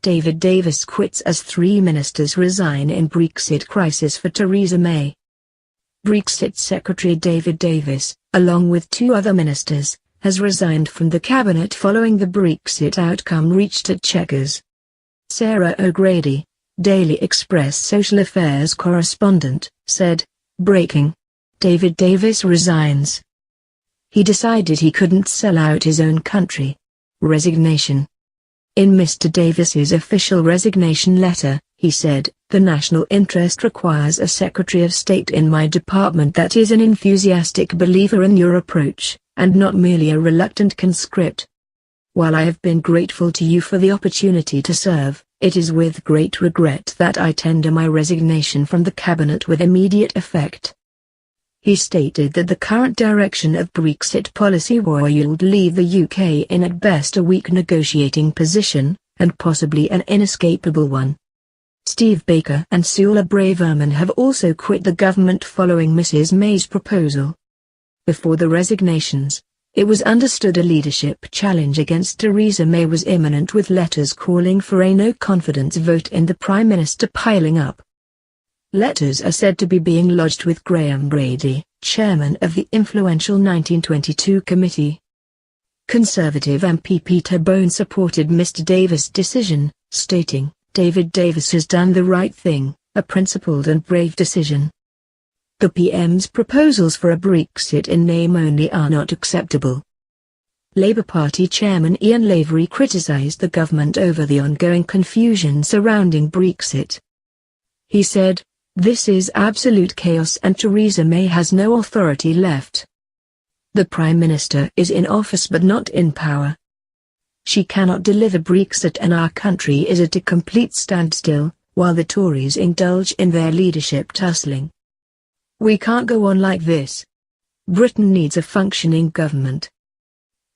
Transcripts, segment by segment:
David Davis quits as 3 ministers resign in Brexit crisis for Theresa May. BREXIT Secretary David Davis, along with 2 other ministers, has resigned from the cabinet following the Brexit outcome reached at Chequers. Sarah O'Grady, Daily Express social affairs correspondent, said, "Breaking. David Davis resigns. He decided he couldn't sell out his own country." Resignation. In Mr. Davis's official resignation letter, he said, "The national interest requires a Secretary of State in my department that is an enthusiastic believer in your approach, and not merely a reluctant conscript. While I have been grateful to you for the opportunity to serve, it is with great regret that I tender my resignation from the cabinet with immediate effect." He stated that the current direction of Brexit policy would leave the UK in at best a weak negotiating position, and possibly an inescapable one. Steve Baker and Suella Braverman have also quit the government following Mrs. May's proposal. Before the resignations, it was understood a leadership challenge against Theresa May was imminent, with letters calling for a no-confidence vote in the Prime Minister piling up. Letters are said to be being lodged with Graham Brady, chairman of the influential 1922 committee. Conservative MP Peter Bone supported Mr. Davis' decision, stating, "David Davis has done the right thing, a principled and brave decision." The PM's proposals for a Brexit in name only are not acceptable. Labour Party Chairman Ian Lavery criticised the government over the ongoing confusion surrounding Brexit. He said, "This is absolute chaos and Theresa May has no authority left. The Prime Minister is in office but not in power. She cannot deliver Brexit and our country is at a complete standstill, while the Tories indulge in their leadership tussling. We can't go on like this. Britain needs a functioning government."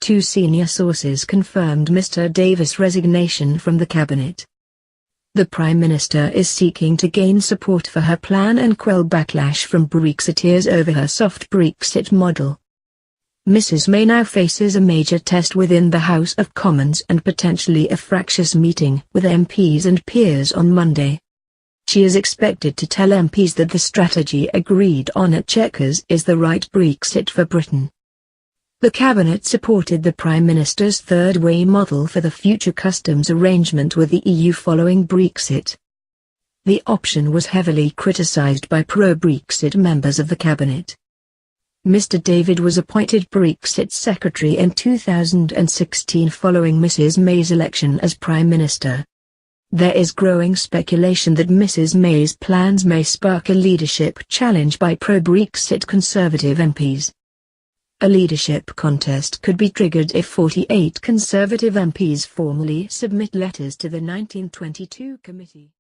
2 senior sources confirmed Mr. Davis' resignation from the cabinet. The Prime Minister is seeking to gain support for her plan and quell backlash from Brexiteers over her soft Brexit model. Mrs. May now faces a major test within the House of Commons and potentially a fractious meeting with MPs and peers on Monday. She is expected to tell MPs that the strategy agreed on at Chequers is the right Brexit for Britain. The cabinet supported the Prime Minister's third way model for the future customs arrangement with the EU following Brexit. The option was heavily criticised by pro-Brexit members of the cabinet. Mr. David was appointed Brexit Secretary in 2016 following Mrs. May's election as Prime Minister. There is growing speculation that Mrs. May's plans may spark a leadership challenge by pro-Brexit Conservative MPs. A leadership contest could be triggered if 48 Conservative MPs formally submit letters to the 1922 committee.